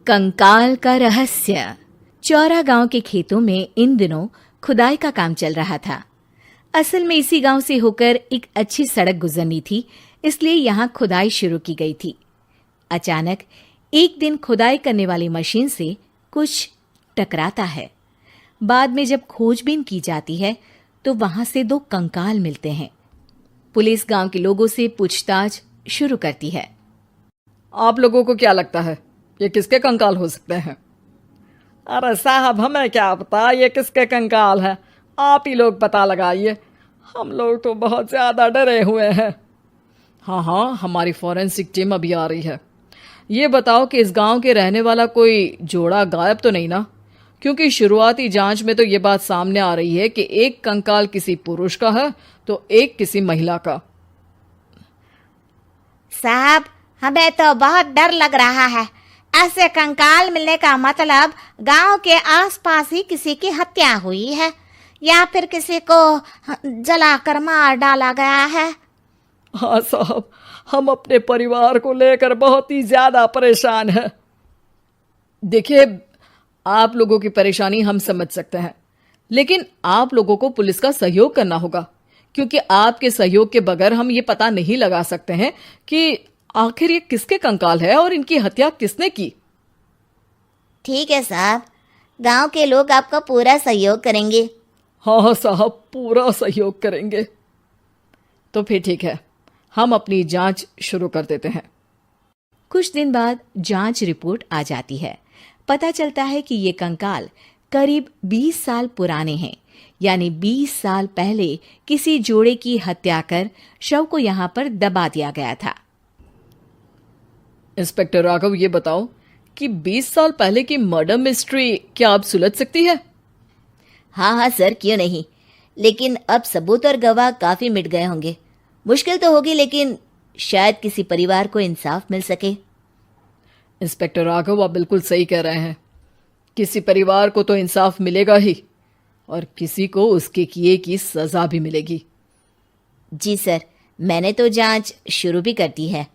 कंकाल का रहस्य। चौरा गांव के खेतों में इन दिनों खुदाई का काम चल रहा था। असल में इसी गांव से होकर एक अच्छी सड़क गुजरनी थी, इसलिए यहां खुदाई शुरू की गई थी। अचानक एक दिन खुदाई करने वाली मशीन से कुछ टकराता है। बाद में जब खोजबीन की जाती है तो वहां से 2 कंकाल मिलते हैं। पुलिस गांव के लोगों से पूछताछ शुरू करती है। आप लोगों को क्या लगता है ये किसके कंकाल हो सकते हैं? अरे साहब, हमें क्या पता ये किसके कंकाल है, आप ही लोग पता लगाइए। हम लोग तो बहुत ज़्यादा डरे हुए हैं। हाँ, हमारी फॉरेंसिक टीम अभी आ रही है। ये बताओ कि इस गांव के रहने वाला कोई जोड़ा गायब तो नहीं ना? क्योंकि शुरुआती जांच में तो ये बात सामने आ रही है कि एक कंकाल किसी पुरुष का है तो एक किसी महिला का। साहब, हमें तो बहुत डर लग रहा है। ऐसे कंकाल मिलने का मतलब गांव के आसपास ही किसी की हत्या हुई है या फिर किसी को जलाकर मार डाला गया है। हाँ साहब, हम अपने परिवार को लेकर बहुत ही ज्यादा परेशान हैं। देखिए, आप लोगों की परेशानी हम समझ सकते हैं, लेकिन आप लोगों को पुलिस का सहयोग करना होगा, क्योंकि आपके सहयोग के बगैर हम ये पता नहीं लगा सकते हैं कि आखिर ये किसके कंकाल है और इनकी हत्या किसने की। ठीक है साहब, गांव के लोग आपका पूरा सहयोग करेंगे। हाँ साहब, पूरा सहयोग करेंगे। तो फिर ठीक है, हम अपनी जांच शुरू कर देते हैं। कुछ दिन बाद जांच रिपोर्ट आ जाती है। पता चलता है कि ये कंकाल करीब 20 साल पुराने हैं, यानी 20 साल पहले किसी जोड़े की हत्या कर शव को यहाँ पर दबा दिया गया था। इंस्पेक्टर राघव, ये बताओ कि 20 साल पहले की मर्डर मिस्ट्री क्या अब सुलझ सकती है? हाँ सर, क्यों नहीं। लेकिन अब सबूत और गवाह काफी मिट गए होंगे। मुश्किल तो होगी, लेकिन शायद किसी परिवार को इंसाफ मिल सके। इंस्पेक्टर राघव, आप बिल्कुल सही कह रहे हैं। किसी परिवार को तो इंसाफ मिलेगा ही, और किसी को उसके किए की सजा भी मिलेगी। जी सर, मैंने तो जांच शुरू भी कर दी है।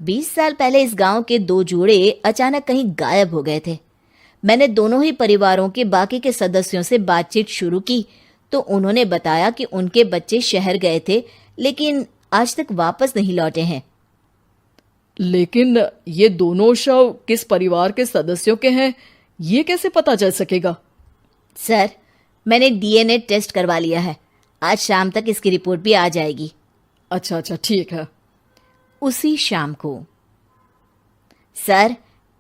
20 साल पहले इस गांव के 2 जोड़े अचानक कहीं गायब हो गए थे। मैंने दोनों ही परिवारों के बाकी के सदस्यों से बातचीत शुरू की तो उन्होंने बताया कि उनके बच्चे शहर गए थे, लेकिन आज तक वापस नहीं लौटे हैं। लेकिन ये दोनों शव किस परिवार के सदस्यों के हैं, ये कैसे पता चल सकेगा? सर, मैंने डीएनए टेस्ट करवा लिया है। आज शाम तक इसकी रिपोर्ट भी आ जाएगी। अच्छा, ठीक है। उसी शाम को सर,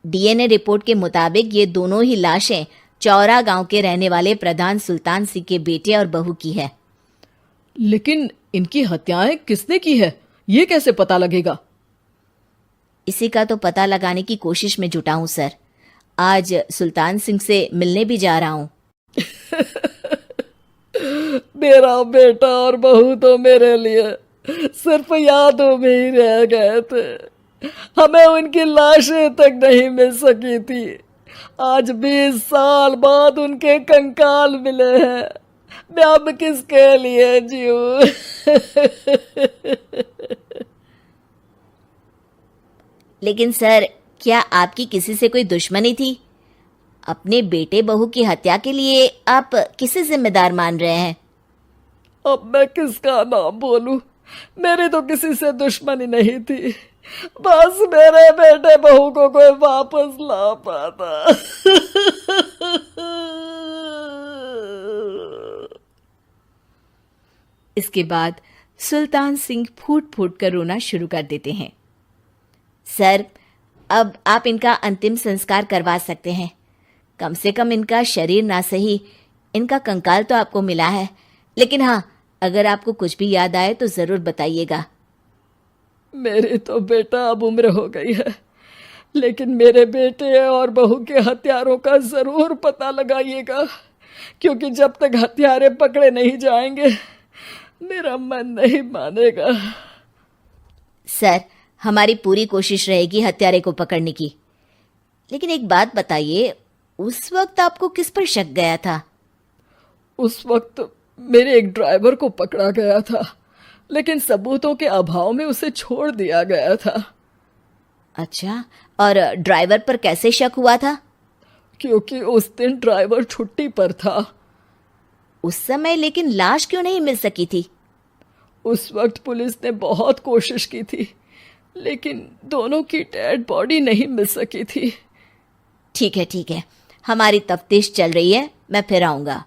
डीएनए रिपोर्ट के मुताबिक ये दोनों ही लाशें चौरा गांव के रहने वाले प्रधान सुल्तान सिंह के बेटे और बहू की है। लेकिन इनकी हत्याएं किसने की है, ये कैसे पता लगेगा? इसी का तो पता लगाने की कोशिश में जुटा हूं सर। आज सुल्तान सिंह से मिलने भी जा रहा हूं। मेरा बेटा और बहू तो मेरे लिए सिर्फ यादों में ही रह गए थे। हमें उनकी लाशें तक नहीं मिल सकी थी। आज 20 साल बाद उनके कंकाल मिले हैं। मैं अब किसके लिए जीऊं? लेकिन सर, क्या आपकी किसी से कोई दुश्मनी थी? अपने बेटे बहू की हत्या के लिए आप किसे जिम्मेदार मान रहे हैं? अब मैं किसका नाम बोलूं? मेरी तो किसी से दुश्मनी नहीं थी, बस मेरे बेटे बहू को कोई वापस ला पाता। इसके बाद सुल्तान सिंह फूट फूट कर रोना शुरू कर देते हैं। सर, अब आप इनका अंतिम संस्कार करवा सकते हैं। कम से कम इनका शरीर ना सही, इनका कंकाल तो आपको मिला है। लेकिन हाँ, अगर आपको कुछ भी याद आए तो जरूर बताइएगा। मेरी तो बेटा अब उम्र हो गई है, लेकिन मेरे बेटे और बहू के हत्यारों का जरूर पता लगाइएगा, क्योंकि जब तक हत्यारे पकड़े नहीं जाएंगे मेरा मन नहीं मानेगा। सर, हमारी पूरी कोशिश रहेगी हत्यारे को पकड़ने की। लेकिन एक बात बताइए, उस वक्त आपको किस पर शक गया था? उस वक्त मेरे एक ड्राइवर को पकड़ा गया था, लेकिन सबूतों के अभाव में उसे छोड़ दिया गया था। अच्छा, और ड्राइवर पर कैसे शक हुआ था? क्योंकि उस दिन ड्राइवर छुट्टी पर था। उस समय लेकिन लाश क्यों नहीं मिल सकी थी? उस वक्त पुलिस ने बहुत कोशिश की थी, लेकिन दोनों की डेड बॉडी नहीं मिल सकी थी। ठीक है, हमारी तफ्तीश चल रही है, मैं फिर आऊंगा।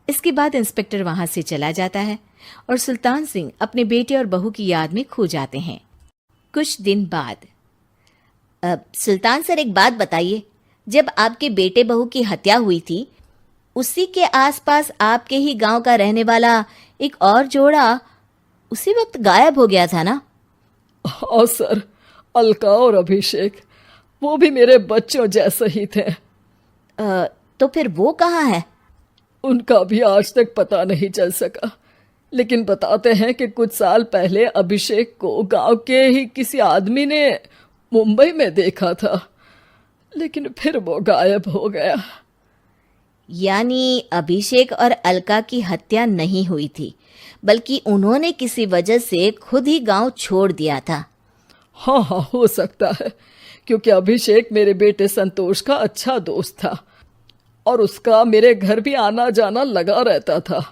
इसके बाद इंस्पेक्टर वहां से चला जाता है और सुल्तान सिंह अपने बेटे और बहू की याद में खो जाते हैं। कुछ दिन बाद सुल्तान सर, एक बात बताइए, जब आपके बेटे बहू की हत्या हुई थी, उसी के आसपास आपके ही गांव का रहने वाला एक और जोड़ा उसी वक्त गायब हो गया था ना? हाँ सर, अलका और अभिषेक, वो भी मेरे बच्चों जैसे ही थे। तो फिर वो कहाँ है? उनका भी आज तक पता नहीं चल सका, लेकिन बताते हैं कि कुछ साल पहले अभिषेक को गांव के ही किसी आदमी ने मुंबई में देखा था, लेकिन फिर वो गायब हो गया। यानी अभिषेक और अलका की हत्या नहीं हुई थी, बल्कि उन्होंने किसी वजह से खुद ही गांव छोड़ दिया था। हाँ, हो सकता है, क्योंकि अभिषेक मेरे बेटे संतोष का अच्छा दोस्त था और उसका मेरे घर भी आना जाना लगा रहता था।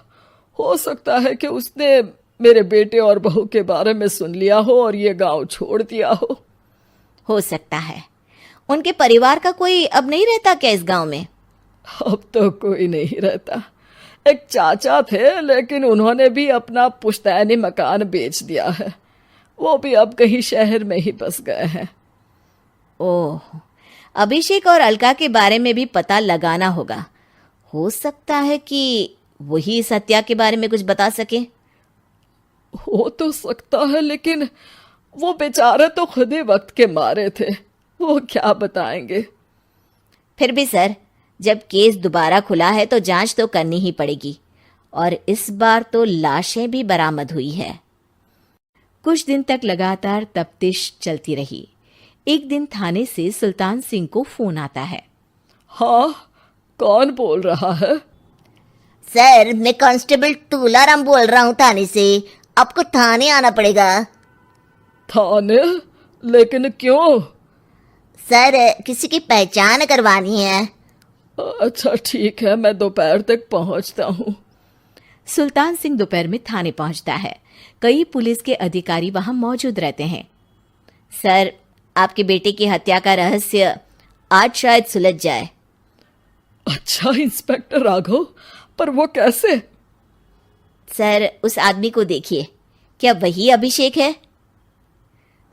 हो सकता है कि उसने मेरे बेटे और बहू के बारे में सुन लिया हो और ये गांव छोड़ दिया हो सकता है। उनके परिवार का कोई अब नहीं रहता क्या इस गांव में? अब तो कोई नहीं रहता। एक चाचा थे, लेकिन उन्होंने भी अपना पुश्तैनी मकान बेच दिया है। वो भी अब कहीं शहर में ही बस गए हैं। ओह, अभिषेक और अलका के बारे में भी पता लगाना होगा। हो सकता है कि वही इस हत्या के बारे में कुछ बता सके। हो तो सकता है, लेकिन वो बेचारे तो खुद ही वक्त के मारे थे, वो क्या बताएंगे। फिर भी सर, जब केस दोबारा खुला है तो जांच तो करनी ही पड़ेगी, और इस बार तो लाशें भी बरामद हुई है। कुछ दिन तक लगातार तफ्तीश चलती रही। एक दिन थाने से सुल्तान सिंह को फोन आता है। हाँ, कौन बोल रहा है? सर, मैं कांस्टेबल तुलाराम बोल रहा हूँ थाने से। आपको थाने आना पड़ेगा। थाने? लेकिन क्यों? सर, किसी की पहचान करवानी है। अच्छा ठीक है, मैं दोपहर तक पहुंचता हूँ। सुल्तान सिंह दोपहर में थाने पहुंचता है। कई पुलिस के अधिकारी वहां मौजूद रहते हैं। सर, आपके बेटे की हत्या का रहस्य आज शायद सुलझ जाए। अच्छा इंस्पेक्टर राघव, पर वो कैसे? सर, उस आदमी को देखिए, क्या वही अभिषेक है?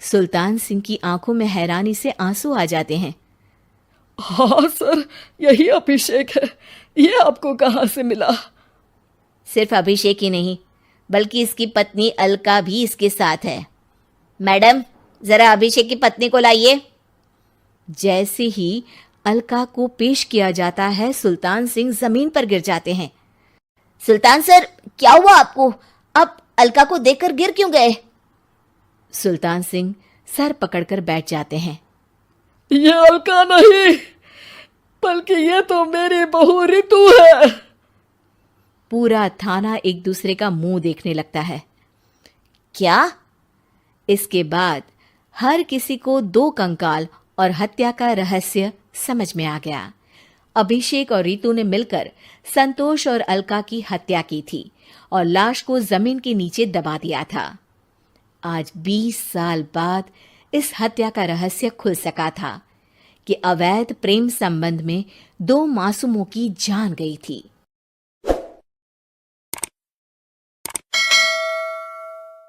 सुल्तान सिंह की आंखों में हैरानी से आंसू आ जाते हैं। हाँ सर, यही अभिषेक है। ये आपको कहाँ से मिला? सिर्फ अभिषेक ही नहीं, बल्कि इसकी पत्नी अलका भी इसके साथ है। मैडम, जरा अभिषेक की पत्नी को लाइए। जैसे ही अलका को पेश किया जाता है, सुल्तान सिंह जमीन पर गिर जाते हैं। सुल्तान सर, क्या हुआ आपको? आप अलका को देखकर गिर क्यों गए? सुल्तान सिंह सर पकड़कर बैठ जाते हैं। ये अलका नहीं, बल्कि ये तो मेरी बहू रितु है। पूरा थाना एक दूसरे का मुंह देखने लगता है। क्या? इसके बाद हर किसी को दो कंकाल और हत्या का रहस्य समझ में आ गया। अभिषेक और रितु ने मिलकर संतोष और अलका की हत्या की थी और लाश को जमीन के नीचे दबा दिया था। आज 20 साल बाद इस हत्या का रहस्य खुल सका था कि अवैध प्रेम संबंध में 2 मासूमों की जान गई थी।